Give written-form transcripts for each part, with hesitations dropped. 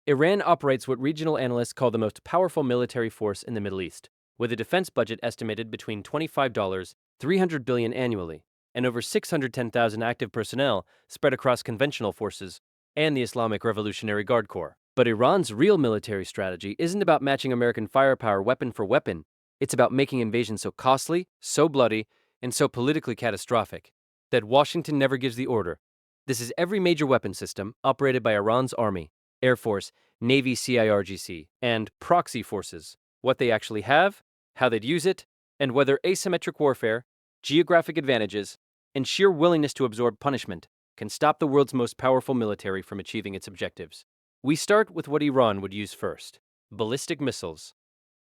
Iran operates what regional analysts call the most powerful military force in the Middle East, with a defense budget estimated between $25 300 billion annually, and over 610,000 active personnel spread across conventional forces and the Islamic Revolutionary Guard Corps. But Iran's real military strategy isn't about matching American firepower weapon for weapon. It's about making invasion so costly, so bloody, and so politically catastrophic that Washington never gives the order. This is every major weapon system operated by Iran's army, Air Force, Navy CIRGC, and proxy forces, what they actually have, how they'd use it, and whether asymmetric warfare, geographic advantages, and sheer willingness to absorb punishment can stop the world's most powerful military from achieving its objectives. We start with what Iran would use first: ballistic missiles.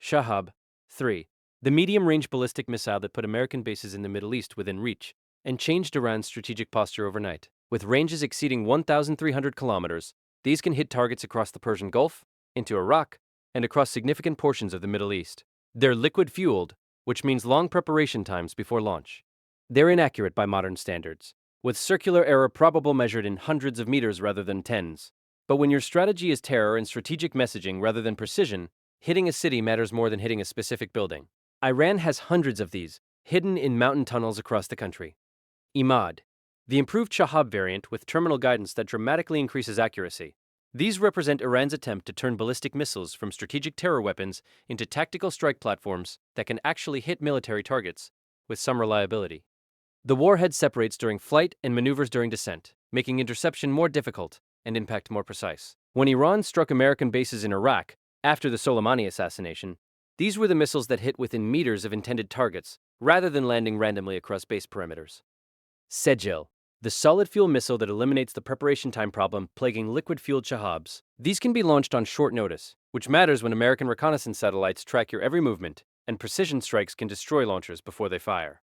Shahab 3, the medium-range ballistic missile that put American bases in the Middle East within reach and changed Iran's strategic posture overnight. With ranges exceeding 1,300 kilometers, these can hit targets across the Persian Gulf, into Iraq, and across significant portions of the Middle East. They're liquid-fueled, which means long preparation times before launch. They're inaccurate by modern standards, with circular error probable measured in hundreds of meters rather than tens. But when your strategy is terror and strategic messaging rather than precision, hitting a city matters more than hitting a specific building. Iran has hundreds of these, hidden in mountain tunnels across the country. Imad, the improved Shahab variant with terminal guidance that dramatically increases accuracy. These represent Iran's attempt to turn ballistic missiles from strategic terror weapons into tactical strike platforms that can actually hit military targets, with some reliability. The warhead separates during flight and maneuvers during descent, making interception more difficult and impact more precise. When Iran struck American bases in Iraq after the Soleimani assassination, these were the missiles that hit within meters of intended targets, rather than landing randomly across base perimeters. Sejil, the solid-fuel missile that eliminates the preparation time problem plaguing liquid-fueled Shahabs. These can be launched on short notice, which matters when American reconnaissance satellites track your every movement, and precision strikes can destroy launchers before they fire.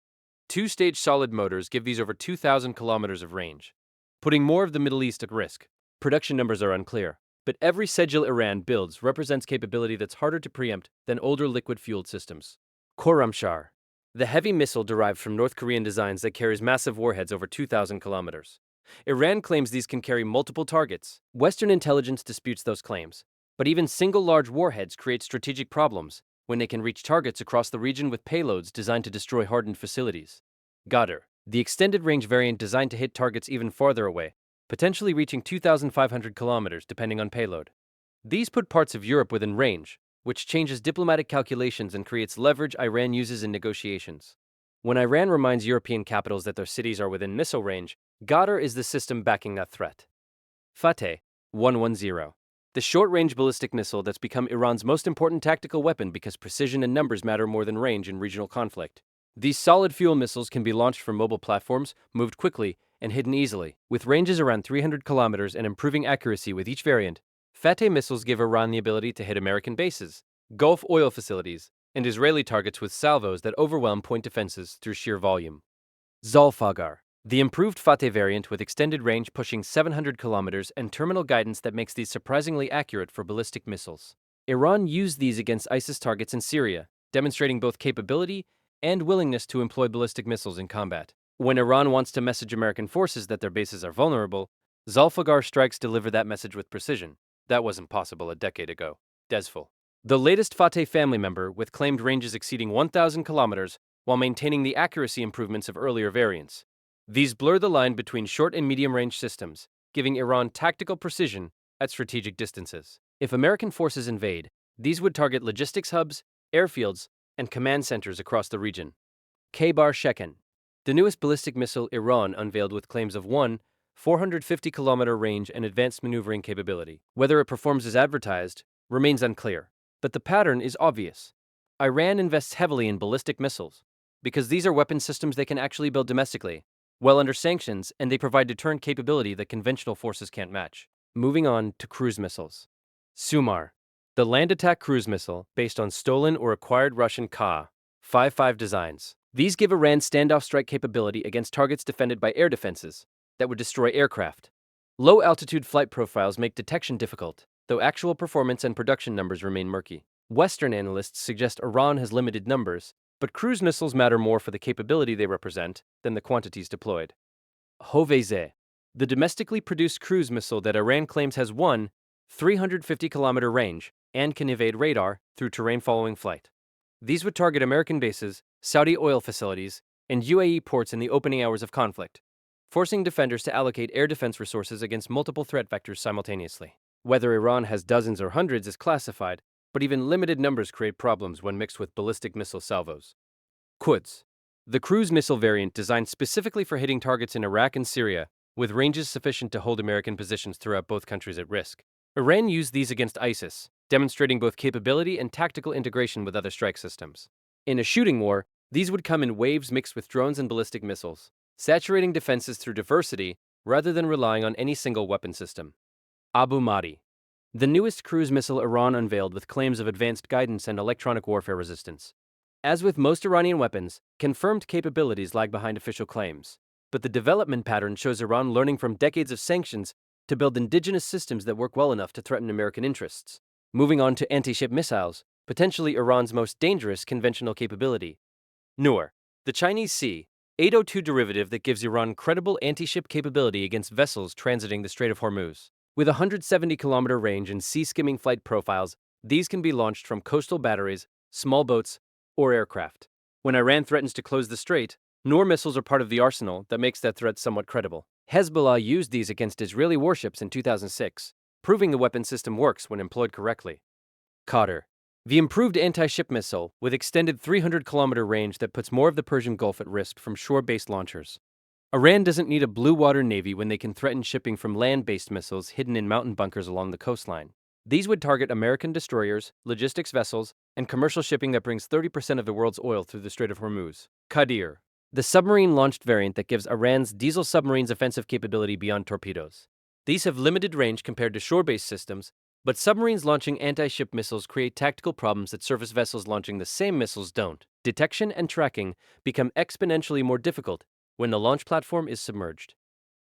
Two-stage solid motors give these over 2,000 kilometers of range, putting more of the Middle East at risk. Production numbers are unclear, but every Sejil Iran builds represents capability that's harder to preempt than older liquid-fueled systems. Khorramshahr, the heavy missile derived from North Korean designs that carries massive warheads over 2,000 kilometers. Iran claims these can carry multiple targets. Western intelligence disputes those claims, but even single large warheads create strategic problems when they can reach targets across the region with payloads designed to destroy hardened facilities. Ghadr, the extended-range variant designed to hit targets even farther away, potentially reaching 2,500 kilometers depending on payload. These put parts of Europe within range, which changes diplomatic calculations and creates leverage Iran uses in negotiations. When Iran reminds European capitals that their cities are within missile range, Ghadr is the system backing that threat. Fateh 110, the short-range ballistic missile that's become Iran's most important tactical weapon because precision and numbers matter more than range in regional conflict. These solid-fuel missiles can be launched from mobile platforms, moved quickly, and hidden easily. With ranges around 300 kilometers and improving accuracy with each variant, Fateh missiles give Iran the ability to hit American bases, Gulf oil facilities, and Israeli targets with salvos that overwhelm point defenses through sheer volume. Zolfaghar, the improved Fateh variant with extended range pushing 700 kilometers and terminal guidance that makes these surprisingly accurate for ballistic missiles. Iran used these against ISIS targets in Syria, demonstrating both capability and willingness to employ ballistic missiles in combat. When Iran wants to message American forces that their bases are vulnerable, Zolfaghar strikes deliver that message with precision. That wasn't possible a decade ago. Desful, the latest Fateh family member with claimed ranges exceeding 1,000 kilometers while maintaining the accuracy improvements of earlier variants. These blur the line between short and medium-range systems, giving Iran tactical precision at strategic distances. If American forces invade, these would target logistics hubs, airfields, and command centers across the region. Khaybar-Shekhen, the newest ballistic missile Iran unveiled with claims of 450-kilometer range and advanced maneuvering capability. Whether it performs as advertised remains unclear, but the pattern is obvious. Iran invests heavily in ballistic missiles because these are weapon systems they can actually build domestically, well under sanctions, and they provide deterrent capability that conventional forces can't match. Moving on to cruise missiles. Sumar, the land attack cruise missile based on stolen or acquired Russian Ka-55 designs. These give Iran standoff strike capability against targets defended by air defenses that would destroy aircraft. Low-altitude flight profiles make detection difficult, though actual performance and production numbers remain murky. Western analysts suggest Iran has limited numbers, but cruise missiles matter more for the capability they represent than the quantities deployed. Hoveze, the domestically produced cruise missile that Iran claims has 350-kilometer range, and can evade radar through terrain following flight. These would target American bases, Saudi oil facilities, and UAE ports in the opening hours of conflict, forcing defenders to allocate air defense resources against multiple threat vectors simultaneously. Whether Iran has dozens or hundreds is classified, but even limited numbers create problems when mixed with ballistic missile salvos. Quds. The cruise missile variant designed specifically for hitting targets in Iraq and Syria, with ranges sufficient to hold American positions throughout both countries at risk. Iran used these against ISIS, demonstrating both capability and tactical integration with other strike systems. In a shooting war, these would come in waves mixed with drones and ballistic missiles, saturating defenses through diversity rather than relying on any single weapon system. Abu Mahdi. The newest cruise missile Iran unveiled with claims of advanced guidance and electronic warfare resistance. As with most Iranian weapons, confirmed capabilities lag behind official claims. But the development pattern shows Iran learning from decades of sanctions to build indigenous systems that work well enough to threaten American interests. Moving on to anti-ship missiles, potentially Iran's most dangerous conventional capability. Noor, the Chinese C-802 derivative that gives Iran credible anti-ship capability against vessels transiting the Strait of Hormuz. With a 170-kilometer range and sea-skimming flight profiles, these can be launched from coastal batteries, small boats, or aircraft. When Iran threatens to close the strait, Noor missiles are part of the arsenal that makes that threat somewhat credible. Hezbollah used these against Israeli warships in 2006, proving the weapon system works when employed correctly. Qadr. The improved anti-ship missile with extended 300-kilometer range that puts more of the Persian Gulf at risk from shore-based launchers. Iran doesn't need a blue water navy when they can threaten shipping from land-based missiles hidden in mountain bunkers along the coastline. These would target American destroyers, logistics vessels, and commercial shipping that brings 30% of the world's oil through the Strait of Hormuz. Qadir. The submarine-launched variant that gives Iran's diesel submarines offensive capability beyond torpedoes. These have limited range compared to shore-based systems, but submarines launching anti-ship missiles create tactical problems that surface vessels launching the same missiles don't. Detection and tracking become exponentially more difficult when the launch platform is submerged.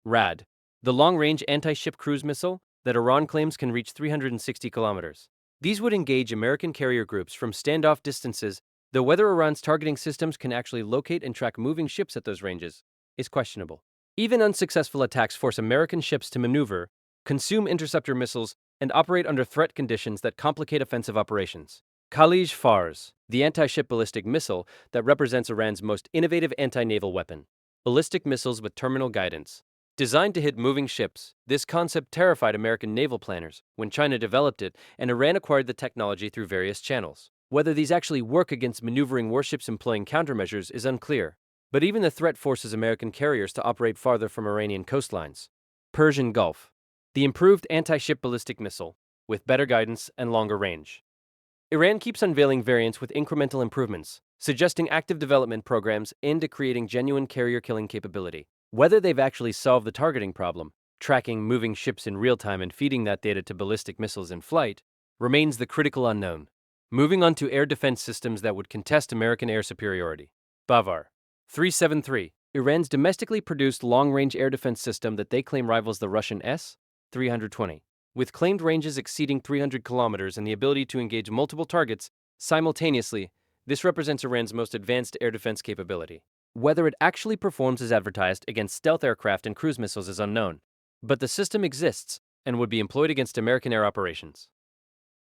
RAD. The long-range anti-ship cruise missile that Iran claims can reach 360 kilometers. These would engage American carrier groups from standoff distances, though whether Iran's targeting systems can actually locate and track moving ships at those ranges is questionable. Even unsuccessful attacks force American ships to maneuver, consume interceptor missiles, and operate under threat conditions that complicate offensive operations. Khalij Fars, the anti-ship ballistic missile that represents Iran's most innovative anti-naval weapon. Ballistic missiles with terminal guidance. Designed to hit moving ships, this concept terrified American naval planners when China developed it and Iran acquired the technology through various channels. Whether these actually work against maneuvering warships employing countermeasures is unclear, but even the threat forces American carriers to operate farther from Iranian coastlines. Persian Gulf. The improved anti-ship ballistic missile, with better guidance and longer range. Iran keeps unveiling variants with incremental improvements, suggesting active development programs aimed at creating genuine carrier-killing capability. Whether they've actually solved the targeting problem, tracking moving ships in real time and feeding that data to ballistic missiles in flight, remains the critical unknown. Moving on to air defense systems that would contest American air superiority. Bavar 373, Iran's domestically produced long-range air defense system that they claim rivals the Russian S-320. With claimed ranges exceeding 300 kilometers and the ability to engage multiple targets simultaneously, this represents Iran's most advanced air defense capability. Whether it actually performs as advertised against stealth aircraft and cruise missiles is unknown, but the system exists and would be employed against American air operations.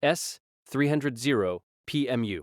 S-300 PMU.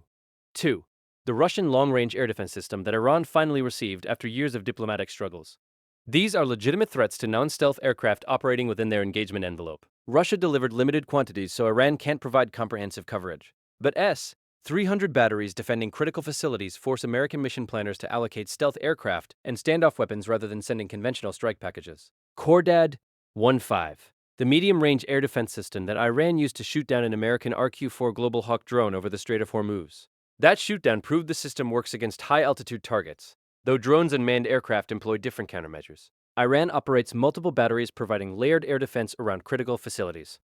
2. The Russian long-range air defense system that Iran finally received after years of diplomatic struggles. These are legitimate threats to non-stealth aircraft operating within their engagement envelope. Russia delivered limited quantities, so Iran can't provide comprehensive coverage. But S-300 batteries defending critical facilities force American mission planners to allocate stealth aircraft and standoff weapons rather than sending conventional strike packages. Khordad-15. The medium-range air defense system that Iran used to shoot down an American RQ-4 Global Hawk drone over the Strait of Hormuz. That shootdown proved the system works against high-altitude targets, though drones and manned aircraft employ different countermeasures. Iran operates multiple batteries providing layered air defense around critical facilities.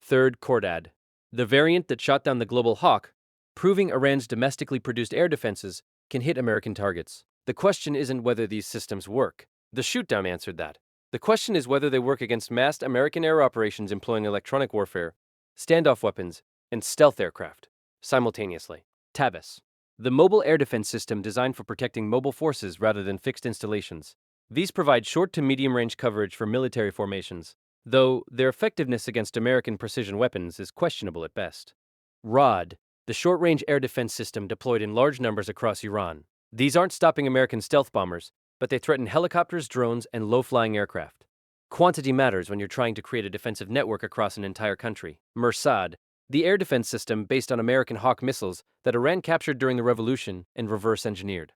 Third, Khordad. The variant that shot down the Global Hawk, proving Iran's domestically produced air defenses can hit American targets. The question isn't whether these systems work. The shootdown answered that. The question is whether they work against massed American air operations employing electronic warfare, standoff weapons, and stealth aircraft simultaneously. Tabas. The mobile air defense system designed for protecting mobile forces rather than fixed installations. These provide short to medium-range coverage for military formations, though their effectiveness against American precision weapons is questionable at best. ROD, the short-range air defense system deployed in large numbers across Iran. These aren't stopping American stealth bombers, but they threaten helicopters, drones, and low-flying aircraft. Quantity matters when you're trying to create a defensive network across an entire country. Mersad, the air defense system based on American Hawk missiles that Iran captured during the revolution and reverse-engineered.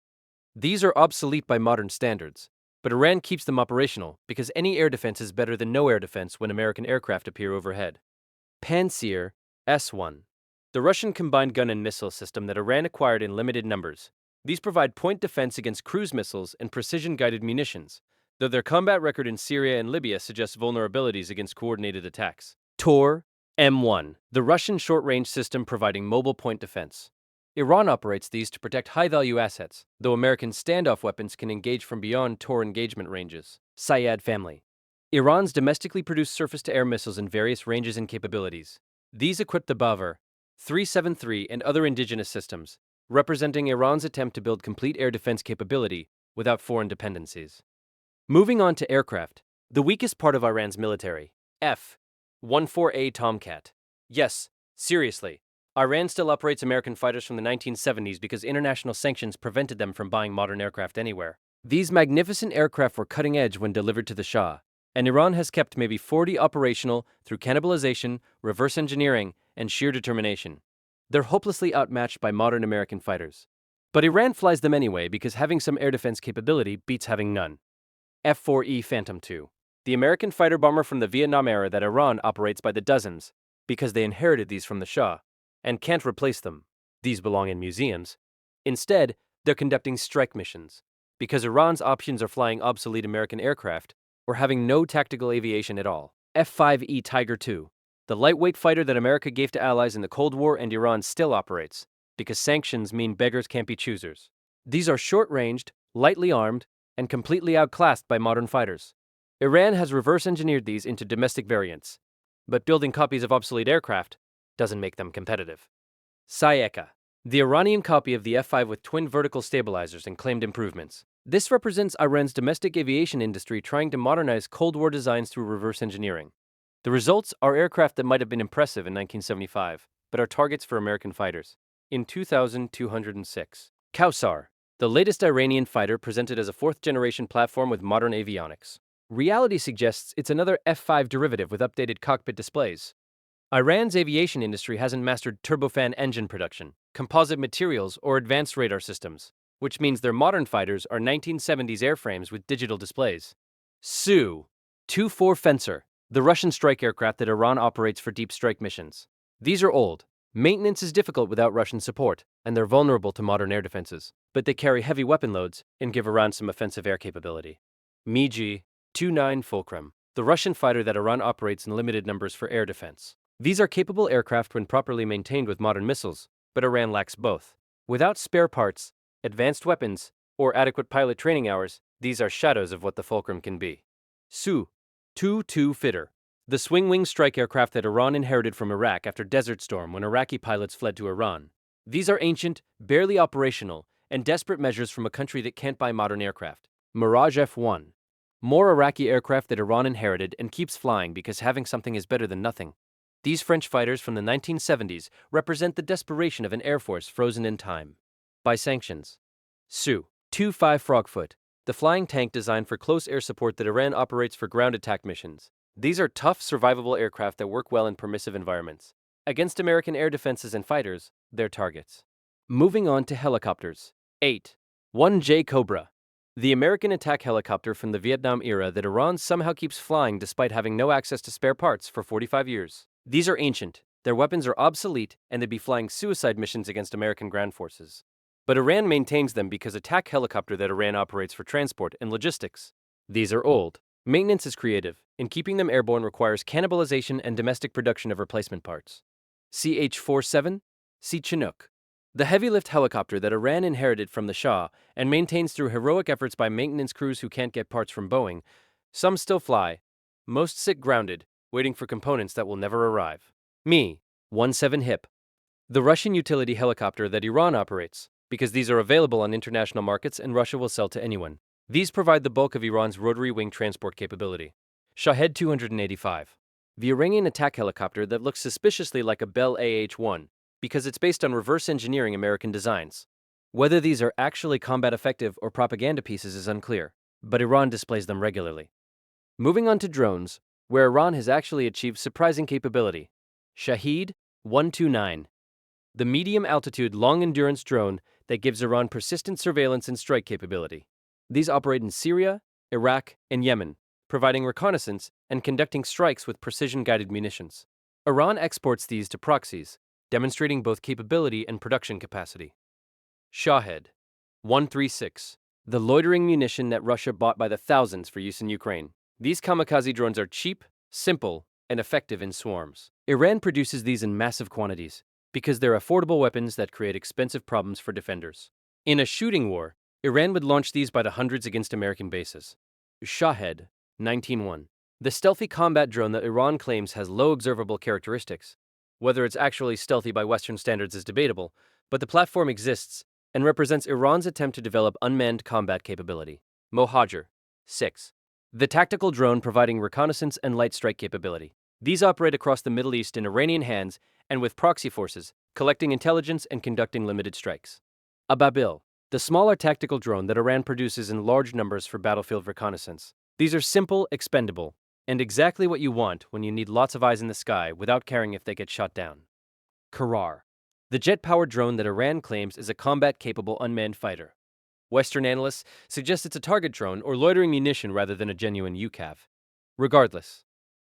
These are obsolete by modern standards, but Iran keeps them operational because any air defense is better than no air defense when American aircraft appear overhead. Pantsir S-1, the Russian combined gun and missile system that Iran acquired in limited numbers. These provide point defense against cruise missiles and precision-guided munitions, though their combat record in Syria and Libya suggests vulnerabilities against coordinated attacks. Tor M1, the Russian short-range system providing mobile point defense. Iran operates these to protect high-value assets, though American standoff weapons can engage from beyond Tor engagement ranges. Syad family. Iran's domestically produced surface-to-air missiles in various ranges and capabilities. These equip the Bavar 373 and other indigenous systems, representing Iran's attempt to build complete air defense capability without foreign dependencies. Moving on to aircraft, the weakest part of Iran's military, F-14A Tomcat. Yes, seriously, Iran still operates American fighters from the 1970s because international sanctions prevented them from buying modern aircraft anywhere. These magnificent aircraft were cutting edge when delivered to the Shah, and Iran has kept maybe 40 operational through cannibalization, reverse engineering, and sheer determination. They're hopelessly outmatched by modern American fighters. But Iran flies them anyway because having some air defense capability beats having none. F-4E Phantom II, the American fighter bomber from the Vietnam era that Iran operates by the dozens because they inherited these from the Shah and can't replace them. These belong in museums. Instead, they're conducting strike missions because Iran's options are flying obsolete American aircraft or having no tactical aviation at all. F-5E Tiger II, the lightweight fighter that America gave to allies in the Cold War and Iran still operates because sanctions mean beggars can't be choosers. These are short-ranged, lightly armed, and completely outclassed by modern fighters. Iran has reverse-engineered these into domestic variants, but building copies of obsolete aircraft doesn't make them competitive. Sayeka, the Iranian copy of the F-5 with twin vertical stabilizers and claimed improvements. This represents Iran's domestic aviation industry trying to modernize Cold War designs through reverse engineering. The results are aircraft that might have been impressive in 1975, but are targets for American fighters. In 2206, Kausar, the latest Iranian fighter presented as a fourth-generation platform with modern avionics. Reality suggests it's another F-5 derivative with updated cockpit displays. Iran's aviation industry hasn't mastered turbofan engine production, composite materials, or advanced radar systems, which means their modern fighters are 1970s airframes with digital displays. Su-24 Fencer, the Russian strike aircraft that Iran operates for deep strike missions. These are old. Maintenance is difficult without Russian support, and they're vulnerable to modern air defenses, but they carry heavy weapon loads and give Iran some offensive air capability. MiG-29 Fulcrum, the Russian fighter that Iran operates in limited numbers for air defense. These are capable aircraft when properly maintained with modern missiles, but Iran lacks both. Without spare parts, advanced weapons, or adequate pilot training hours, these are shadows of what the Fulcrum can be. Su-22 Fitter, the swing-wing strike aircraft that Iran inherited from Iraq after Desert Storm when Iraqi pilots fled to Iran. These are ancient, barely operational, and desperate measures from a country that can't buy modern aircraft. Mirage F-1, more Iraqi aircraft that Iran inherited and keeps flying because having something is better than nothing. These French fighters from the 1970s represent the desperation of an air force frozen in time by sanctions. Su-25 Frogfoot, the flying tank designed for close air support that Iran operates for ground attack missions. These are tough, survivable aircraft that work well in permissive environments. Against American air defenses and fighters, they're targets. Moving on to helicopters. 1J Cobra, the American attack helicopter from the Vietnam era that Iran somehow keeps flying despite having no access to spare parts for 45 years. These are ancient, their weapons are obsolete, and they'd be flying suicide missions against American ground forces. But Iran maintains them because attack helicopter that Iran operates for transport and logistics. These are old. Maintenance is creative, and keeping them airborne requires cannibalization and domestic production of replacement parts. CH-47, C Chinook, the heavy-lift helicopter that Iran inherited from the Shah and maintains through heroic efforts by maintenance crews who can't get parts from Boeing. Some still fly, most sit grounded, waiting for components that will never arrive. Mi-17 Hip, the Russian utility helicopter that Iran operates, because these are available on international markets and Russia will sell to anyone. These provide the bulk of Iran's rotary wing transport capability. Shahed 285. The Iranian attack helicopter that looks suspiciously like a Bell AH-1 because it's based on reverse engineering American designs. Whether these are actually combat effective or propaganda pieces is unclear, but Iran displays them regularly. Moving on to drones, where Iran has actually achieved surprising capability. Shahed 129. The medium-altitude, long-endurance drone that gives Iran persistent surveillance and strike capability. These operate in Syria, Iraq, and Yemen, providing reconnaissance and conducting strikes with precision-guided munitions. Iran exports these to proxies, demonstrating both capability and production capacity. Shahed 136. The loitering munition that Russia bought by the thousands for use in Ukraine. These kamikaze drones are cheap, simple, and effective in swarms. Iran produces these in massive quantities because they're affordable weapons that create expensive problems for defenders. In a shooting war, Iran would launch these by the hundreds against American bases. Shahed 191. The stealthy combat drone that Iran claims has low observable characteristics. Whether it's actually stealthy by Western standards is debatable, but the platform exists and represents Iran's attempt to develop unmanned combat capability. Mohajer 6. The tactical drone providing reconnaissance and light strike capability. These operate across the Middle East in Iranian hands and with proxy forces, collecting intelligence and conducting limited strikes. Ababil, the smaller tactical drone that Iran produces in large numbers for battlefield reconnaissance. These are simple, expendable, and exactly what you want when you need lots of eyes in the sky without caring if they get shot down. Karar, the jet-powered drone that Iran claims is a combat-capable unmanned fighter. Western analysts suggest it's a target drone or loitering munition rather than a genuine UCAV. Regardless,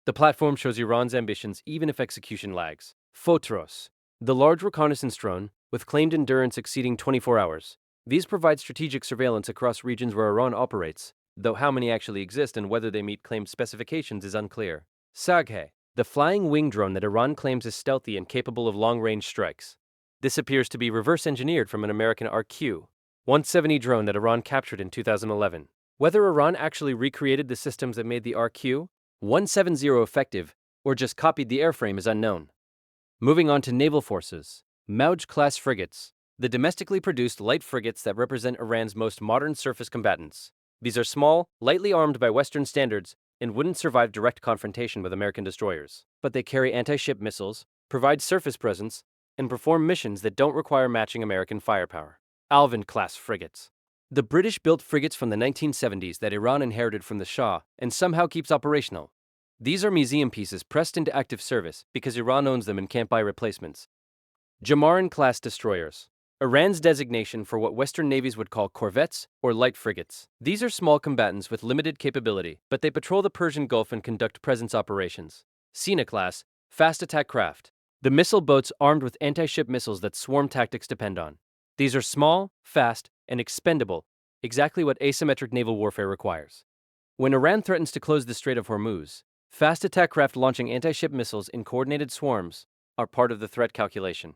the platform shows Iran's ambitions even if execution lags. Fotros, the large reconnaissance drone with claimed endurance exceeding 24 hours. These provide strategic surveillance across regions where Iran operates, though how many actually exist and whether they meet claimed specifications is unclear. Saghe, the flying wing drone that Iran claims is stealthy and capable of long-range strikes. This appears to be reverse-engineered from an American RQ-170 drone that Iran captured in 2011. Whether Iran actually recreated the systems that made the RQ-170 effective or just copied the airframe is unknown. Moving on to naval forces. Mauj-class frigates, the domestically produced light frigates that represent Iran's most modern surface combatants. These are small, lightly armed by Western standards, and wouldn't survive direct confrontation with American destroyers. But they carry anti-ship missiles, provide surface presence, and perform missions that don't require matching American firepower. Alvin-class frigates. The British-built frigates from the 1970s that Iran inherited from the Shah and somehow keeps operational. These are museum pieces pressed into active service because Iran owns them and can't buy replacements. Jamaran-class destroyers. Iran's designation for what Western navies would call corvettes or light frigates. These are small combatants with limited capability, but they patrol the Persian Gulf and conduct presence operations. Sina-class, fast attack craft. The missile boats armed with anti-ship missiles that swarm tactics depend on. These are small, fast, and expendable, exactly what asymmetric naval warfare requires. When Iran threatens to close the Strait of Hormuz, fast attack craft launching anti-ship missiles in coordinated swarms are part of the threat calculation.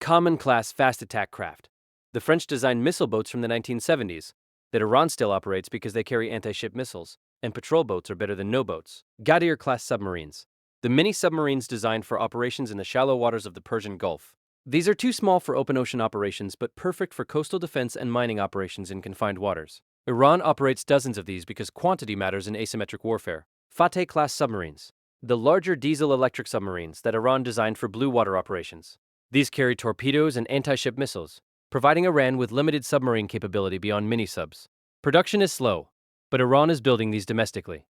Common-class fast attack craft. The French-designed missile boats from the 1970s that Iran still operates because they carry anti-ship missiles, and patrol boats are better than no boats. Ghadir-class submarines. The mini-submarines designed for operations in the shallow waters of the Persian Gulf. These are too small for open ocean operations but perfect for coastal defense and mining operations in confined waters. Iran operates dozens of these because quantity matters in asymmetric warfare. Fateh-class submarines. The larger diesel-electric submarines that Iran designed for blue water operations. These carry torpedoes and anti-ship missiles, providing Iran with limited submarine capability beyond mini-subs. Production is slow, but Iran is building these domestically.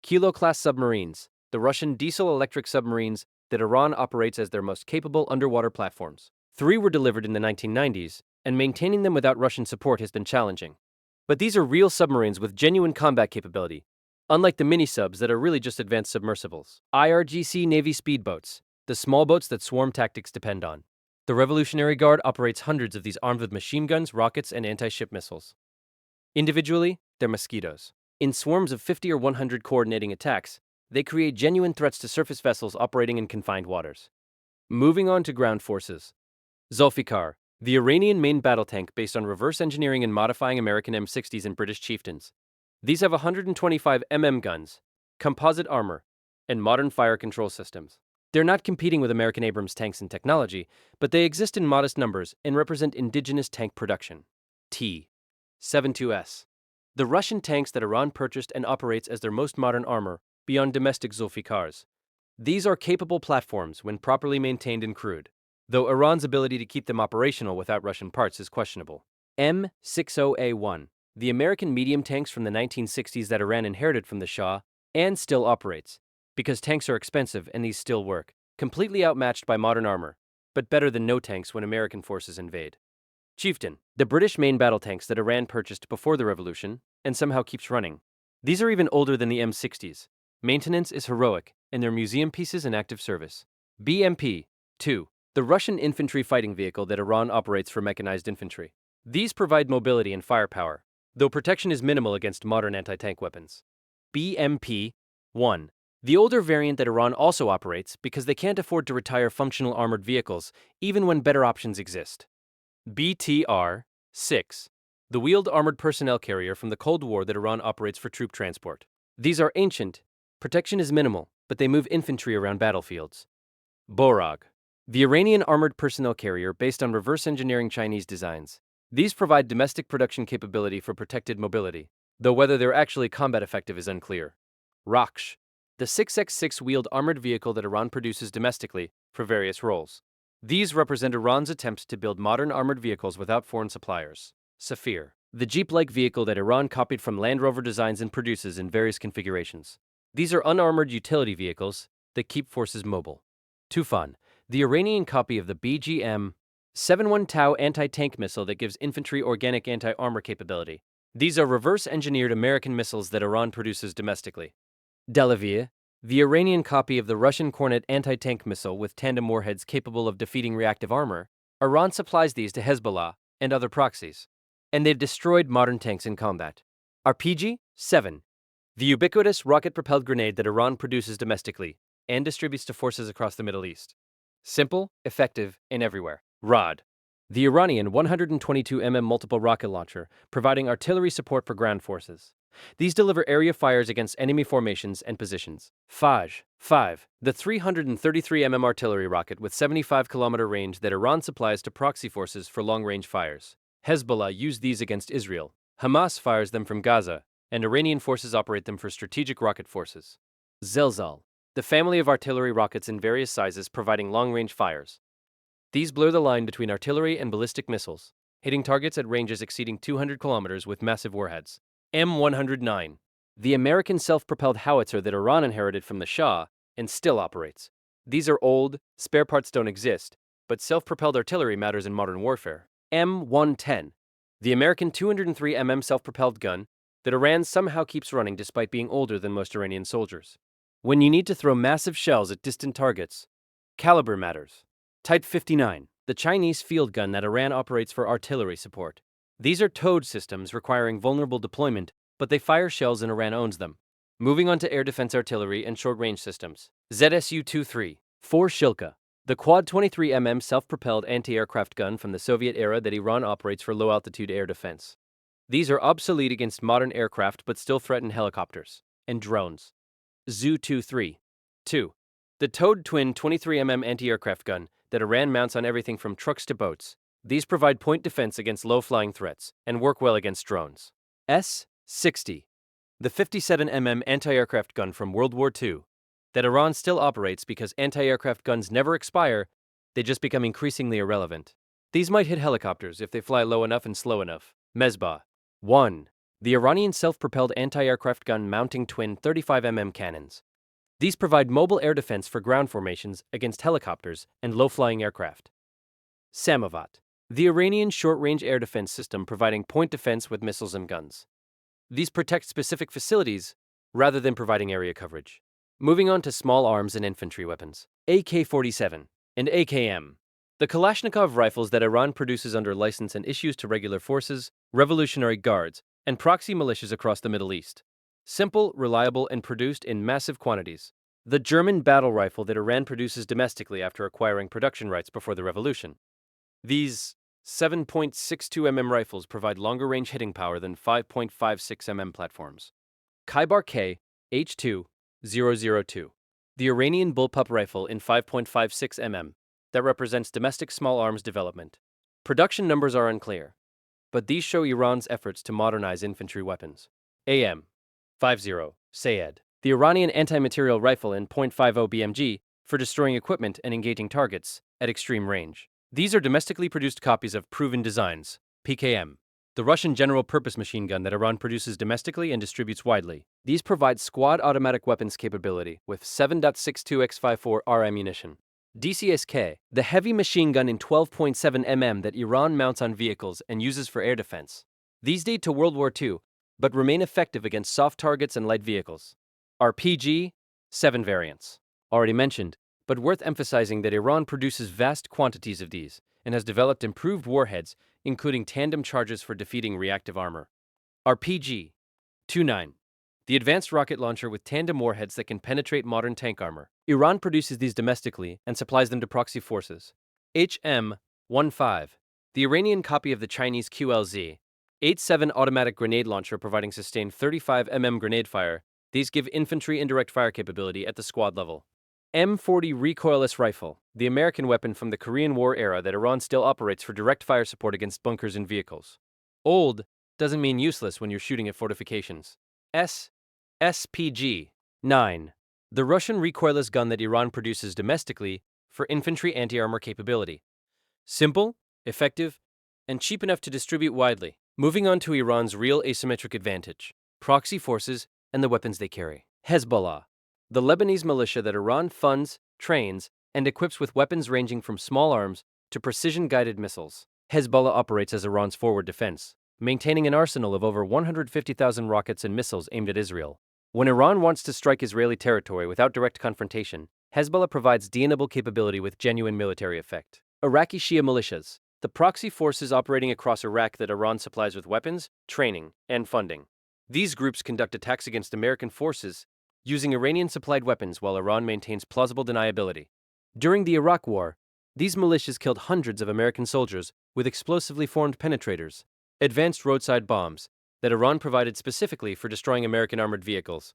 Kilo-class submarines, the Russian diesel-electric submarines that Iran operates as their most capable underwater platforms. 3 were delivered in the 1990s, and maintaining them without Russian support has been challenging. But these are real submarines with genuine combat capability, unlike the mini-subs that are really just advanced submersibles. IRGC Navy speedboats, the small boats that swarm tactics depend on. The Revolutionary Guard operates hundreds of these armed with machine guns, rockets, and anti-ship missiles. Individually, they're mosquitoes. In swarms of 50 or 100 coordinating attacks, they create genuine threats to surface vessels operating in confined waters. Moving on to ground forces. Zulfikar, the Iranian main battle tank based on reverse engineering and modifying American M60s and British Chieftains. These have 125 guns, composite armor, and modern fire control systems. They're not competing with American Abrams tanks in technology, but they exist in modest numbers and represent indigenous tank production. T-72S. The Russian tanks that Iran purchased and operates as their most modern armor beyond domestic Zulfikars. These are capable platforms when properly maintained and crewed, though Iran's ability to keep them operational without Russian parts is questionable. M60A1, the American medium tanks from the 1960s that Iran inherited from the Shah, and still operates, because tanks are expensive and these still work, completely outmatched by modern armor, but better than no tanks when American forces invade. Chieftain, the British main battle tanks that Iran purchased before the revolution, and somehow keeps running. These are even older than the M60s. Maintenance is heroic, and they're museum pieces in active service. BMP-2, the Russian infantry fighting vehicle that Iran operates for mechanized infantry. These provide mobility and firepower, though protection is minimal against modern anti-tank weapons. BMP-1, the older variant that Iran also operates because they can't afford to retire functional armored vehicles, even when better options exist. BTR-6, the wheeled armored personnel carrier from the Cold War that Iran operates for troop transport. These are ancient, protection is minimal, but they move infantry around battlefields. Borag, the Iranian armored personnel carrier based on reverse engineering Chinese designs. These provide domestic production capability for protected mobility, though whether they're actually combat effective is unclear. Raksh, the 6x6 wheeled armored vehicle that Iran produces domestically for various roles. These represent Iran's attempt to build modern armored vehicles without foreign suppliers. Safir, the Jeep-like vehicle that Iran copied from Land Rover designs and produces in various configurations. These are unarmored utility vehicles that keep forces mobile. Tufan, the Iranian copy of the BGM-71 Tau anti-tank missile that gives infantry organic anti-armor capability. These are reverse-engineered American missiles that Iran produces domestically. Delavia, the Iranian copy of the Russian Kornet anti-tank missile with tandem warheads capable of defeating reactive armor. Iran supplies these to Hezbollah and other proxies, and they've destroyed modern tanks in combat. RPG-7, the ubiquitous rocket-propelled grenade that Iran produces domestically and distributes to forces across the Middle East. Simple, effective, and everywhere. ROD, the Iranian 122mm multiple rocket launcher, providing artillery support for ground forces. These deliver area fires against enemy formations and positions. Faj-5, the 333mm artillery rocket with 75-kilometer range that Iran supplies to proxy forces for long-range fires. Hezbollah use these against Israel. Hamas fires them from Gaza, and Iranian forces operate them for strategic rocket forces. Zelzal, the family of artillery rockets in various sizes providing long-range fires. These blur the line between artillery and ballistic missiles, hitting targets at ranges exceeding 200 kilometers with massive warheads. M109, the American self-propelled howitzer that Iran inherited from the Shah and still operates. These are old, spare parts don't exist, but self-propelled artillery matters in modern warfare. M110, the American 203mm self-propelled gun that Iran somehow keeps running despite being older than most Iranian soldiers. When you need to throw massive shells at distant targets, caliber matters. Type 59, the Chinese field gun that Iran operates for artillery support. These are towed systems requiring vulnerable deployment, but they fire shells and Iran owns them. Moving on to air defense artillery and short-range systems. ZSU-23, 4 Shilka, the quad 23mm self-propelled anti-aircraft gun from the Soviet era that Iran operates for low-altitude air defense. These are obsolete against modern aircraft but still threaten helicopters and drones. Zu-23, 2, the towed twin 23mm anti-aircraft gun that Iran mounts on everything from trucks to boats. These provide point defense against low-flying threats and work well against drones. S-60, the 57mm anti-aircraft gun from World War II that Iran still operates because anti-aircraft guns never expire, they just become increasingly irrelevant. These might hit helicopters if they fly low enough and slow enough. Mezbah 1, the Iranian self-propelled anti-aircraft gun mounting twin 35mm cannons. These provide mobile air defense for ground formations against helicopters and low-flying aircraft. Samovat, the Iranian short-range air defense system providing point defense with missiles and guns. These protect specific facilities rather than providing area coverage. Moving on to small arms and infantry weapons. AK-47 and AKM, the Kalashnikov rifles that Iran produces under license and issues to regular forces, Revolutionary Guards, and proxy militias across the Middle East. Simple, reliable, and produced in massive quantities. The German battle rifle that Iran produces domestically after acquiring production rights before the revolution. These 7.62mm rifles provide longer-range hitting power than 5.56mm platforms. Khyber K H2002, the Iranian bullpup rifle in 5.56mm that represents domestic small arms development. Production numbers are unclear, but these show Iran's efforts to modernize infantry weapons. AM-50 Sayed, the Iranian anti-material rifle in .50 BMG for destroying equipment and engaging targets at extreme range. These are domestically produced copies of proven designs, PKM, the Russian general-purpose machine gun that Iran produces domestically and distributes widely. These provide squad automatic weapons capability with 7.62x54R ammunition. DCSK, the heavy machine gun in 12.7 mm that Iran mounts on vehicles and uses for air defense. These date to World War II, but remain effective against soft targets and light vehicles. RPG, 7 variants. Already mentioned, but worth emphasizing that Iran produces vast quantities of these and has developed improved warheads, including tandem charges for defeating reactive armor. RPG, 29. The advanced rocket launcher with tandem warheads that can penetrate modern tank armor. Iran produces these domestically and supplies them to proxy forces. HM-15. The Iranian copy of the Chinese QLZ-87 automatic grenade launcher providing sustained 35 mm grenade fire. These give infantry indirect fire capability at the squad level. M40 recoilless rifle, the American weapon from the Korean War era that Iran still operates for direct fire support against bunkers and vehicles. Old doesn't mean useless when you're shooting at fortifications. SPG-9, the Russian recoilless gun that Iran produces domestically for infantry anti-armor capability. Simple, effective, and cheap enough to distribute widely. Moving on to Iran's real asymmetric advantage, proxy forces and the weapons they carry. Hezbollah, the Lebanese militia that Iran funds, trains, and equips with weapons ranging from small arms to precision-guided missiles. Hezbollah operates as Iran's forward defense, maintaining an arsenal of over 150,000 rockets and missiles aimed at Israel. When Iran wants to strike Israeli territory without direct confrontation, Hezbollah provides deniable capability with genuine military effect. Iraqi Shia militias, the proxy forces operating across Iraq that Iran supplies with weapons, training, and funding. These groups conduct attacks against American forces using Iranian-supplied weapons while Iran maintains plausible deniability. During the Iraq War, these militias killed hundreds of American soldiers with explosively formed penetrators, advanced roadside bombs that Iran provided specifically for destroying American armored vehicles.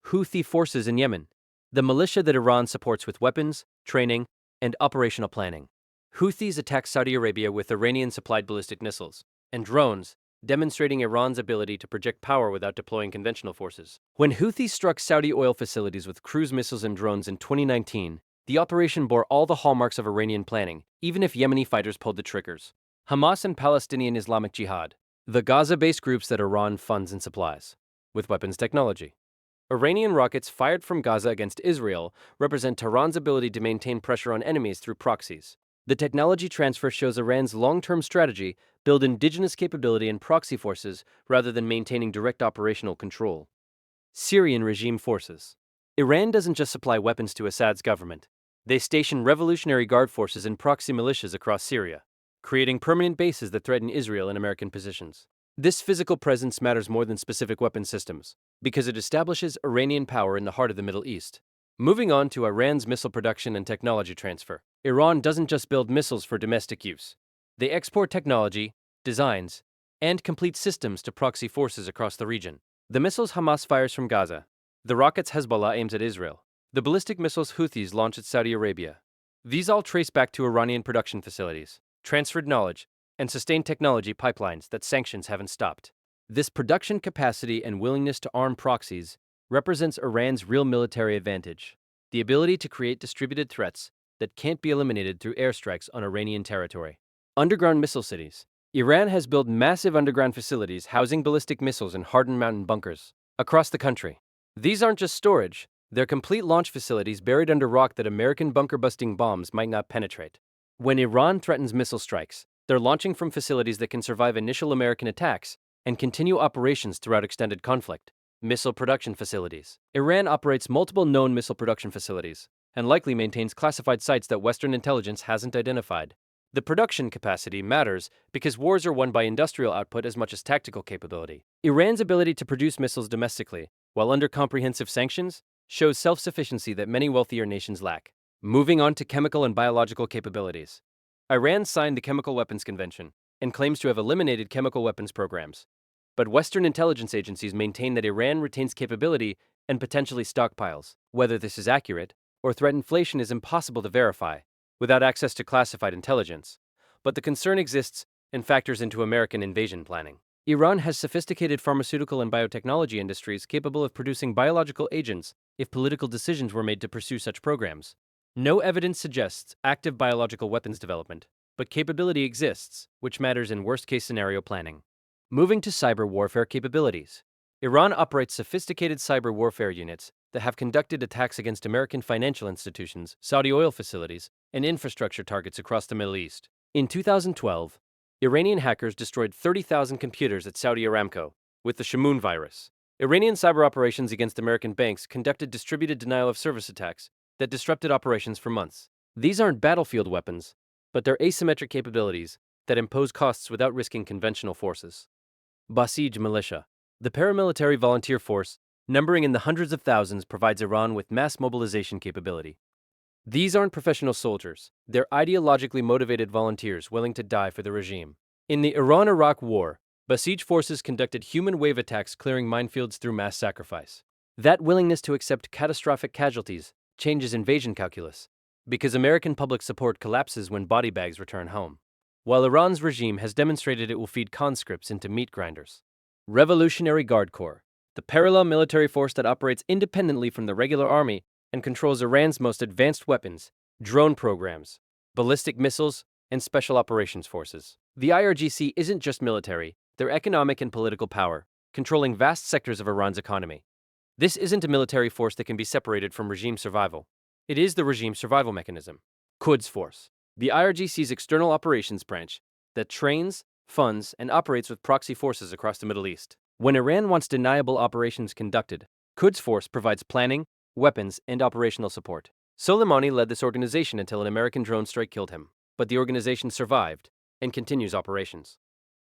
Houthi forces in Yemen, the militia that Iran supports with weapons, training, and operational planning. Houthis attack Saudi Arabia with Iranian-supplied ballistic missiles and drones, demonstrating Iran's ability to project power without deploying conventional forces. When Houthis struck Saudi oil facilities with cruise missiles and drones in 2019, the operation bore all the hallmarks of Iranian planning, even if Yemeni fighters pulled the triggers. Hamas and Palestinian Islamic Jihad, the Gaza-based groups that Iran funds and supplies, with weapons technology. Iranian rockets fired from Gaza against Israel represent Tehran's ability to maintain pressure on enemies through proxies. The technology transfer shows Iran's long-term strategy: build indigenous capability and proxy forces rather than maintaining direct operational control. Syrian regime forces. Iran doesn't just supply weapons to Assad's government. They station Revolutionary Guard forces and proxy militias across Syria, creating permanent bases that threaten Israel and American positions. This physical presence matters more than specific weapon systems, because it establishes Iranian power in the heart of the Middle East. Moving on to Iran's missile production and technology transfer. Iran doesn't just build missiles for domestic use. They export technology, designs, and complete systems to proxy forces across the region. The missiles Hamas fires from Gaza, the rockets Hezbollah aims at Israel, the ballistic missiles Houthis launch at Saudi Arabia. These all trace back to Iranian production facilities, transferred knowledge, and sustained technology pipelines that sanctions haven't stopped. This production capacity and willingness to arm proxies represents Iran's real military advantage, the ability to create distributed threats that can't be eliminated through airstrikes on Iranian territory. Underground missile cities. Iran has built massive underground facilities housing ballistic missiles in hardened mountain bunkers across the country. These aren't just storage, they're complete launch facilities buried under rock that American bunker-busting bombs might not penetrate. When Iran threatens missile strikes, they're launching from facilities that can survive initial American attacks and continue operations throughout extended conflict. Missile production facilities. Iran operates multiple known missile production facilities and likely maintains classified sites that Western intelligence hasn't identified. The production capacity matters because wars are won by industrial output as much as tactical capability. Iran's ability to produce missiles domestically, while under comprehensive sanctions, shows self-sufficiency that many wealthier nations lack. Moving on to chemical and biological capabilities. Iran signed the Chemical Weapons Convention and claims to have eliminated chemical weapons programs. But Western intelligence agencies maintain that Iran retains capability and potentially stockpiles. Whether this is accurate or threat inflation is impossible to verify without access to classified intelligence, but the concern exists and factors into American invasion planning. Iran has sophisticated pharmaceutical and biotechnology industries capable of producing biological agents if political decisions were made to pursue such programs. No evidence suggests active biological weapons development, but capability exists, which matters in worst-case scenario planning. Moving to cyber warfare capabilities. Iran operates sophisticated cyber warfare units that have conducted attacks against American financial institutions, Saudi oil facilities, and infrastructure targets across the Middle East. In 2012, Iranian hackers destroyed 30,000 computers at Saudi Aramco with the Shamoon virus. Iranian cyber operations against American banks conducted distributed denial-of-service attacks that disrupted operations for months. These aren't battlefield weapons, but they're asymmetric capabilities that impose costs without risking conventional forces. Basij militia. The paramilitary volunteer force, numbering in the hundreds of thousands, provides Iran with mass mobilization capability. These aren't professional soldiers, they're ideologically motivated volunteers willing to die for the regime. In the Iran-Iraq War, Basij forces conducted human wave attacks clearing minefields through mass sacrifice. That willingness to accept catastrophic casualties changes invasion calculus, because American public support collapses when body bags return home. While Iran's regime has demonstrated it will feed conscripts into meat grinders. Revolutionary Guard Corps, the parallel military force that operates independently from the regular army and controls Iran's most advanced weapons, drone programs, ballistic missiles, and special operations forces. The IRGC isn't just military, they're economic and political power, controlling vast sectors of Iran's economy. This isn't a military force that can be separated from regime survival. It is the regime survival mechanism. Quds Force, the IRGC's external operations branch that trains, funds, and operates with proxy forces across the Middle East. When Iran wants deniable operations conducted, Quds Force provides planning, weapons, and operational support. Soleimani led this organization until an American drone strike killed him, but the organization survived and continues operations.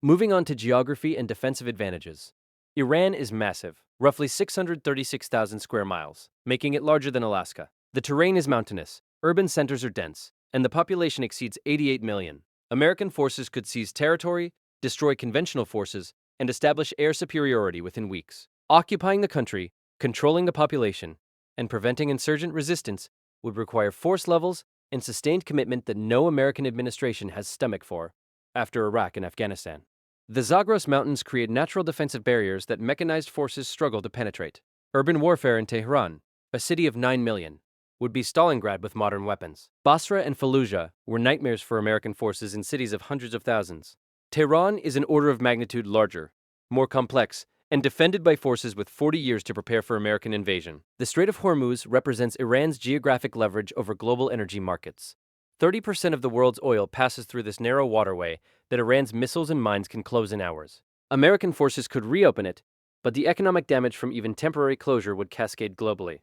Moving on to geography and defensive advantages. Iran is massive, roughly 636,000 square miles, making it larger than Alaska. The terrain is mountainous, urban centers are dense, and the population exceeds 88 million. American forces could seize territory, destroy conventional forces, and establish air superiority within weeks. Occupying the country, controlling the population, and preventing insurgent resistance would require force levels and sustained commitment that no American administration has stomach for after Iraq and Afghanistan. The Zagros Mountains create natural defensive barriers that mechanized forces struggle to penetrate. Urban warfare in Tehran, a city of 9 million, would be Stalingrad with modern weapons. Basra and Fallujah were nightmares for American forces in cities of hundreds of thousands. Tehran is an order of magnitude larger, more complex, and defended by forces with 40 years to prepare for American invasion. The Strait of Hormuz represents Iran's geographic leverage over global energy markets. 30% of the world's oil passes through this narrow waterway that Iran's missiles and mines can close in hours. American forces could reopen it, but the economic damage from even temporary closure would cascade globally.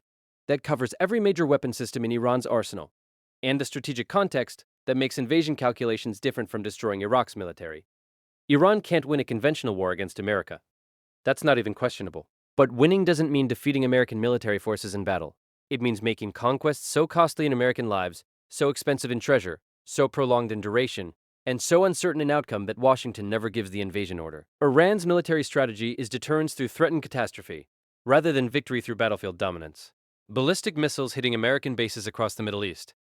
That covers every major weapon system in Iran's arsenal, and the strategic context that makes invasion calculations different from destroying Iraq's military. Iran can't win a conventional war against America. That's not even questionable. But winning doesn't mean defeating American military forces in battle. It means making conquests so costly in American lives, so expensive in treasure, so prolonged in duration, and so uncertain in outcome that Washington never gives the invasion order. Iran's military strategy is deterrence through threatened catastrophe, rather than victory through battlefield dominance. Ballistic missiles hitting American bases across the Middle East,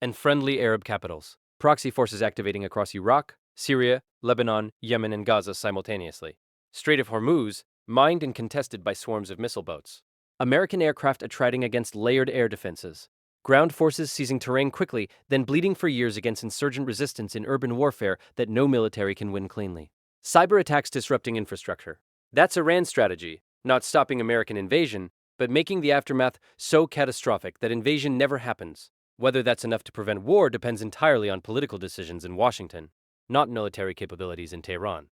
and friendly Arab capitals. Proxy forces activating across Iraq, Syria, Lebanon, Yemen, and Gaza simultaneously. Strait of Hormuz, mined and contested by swarms of missile boats. American aircraft attriting against layered air defenses. Ground forces seizing terrain quickly, then bleeding for years against insurgent resistance in urban warfare that no military can win cleanly. Cyber attacks disrupting infrastructure. That's Iran's strategy, not stopping American invasion, but making the aftermath so catastrophic that invasion never happens. Whether that's enough to prevent war depends entirely on political decisions in Washington, not military capabilities in Tehran.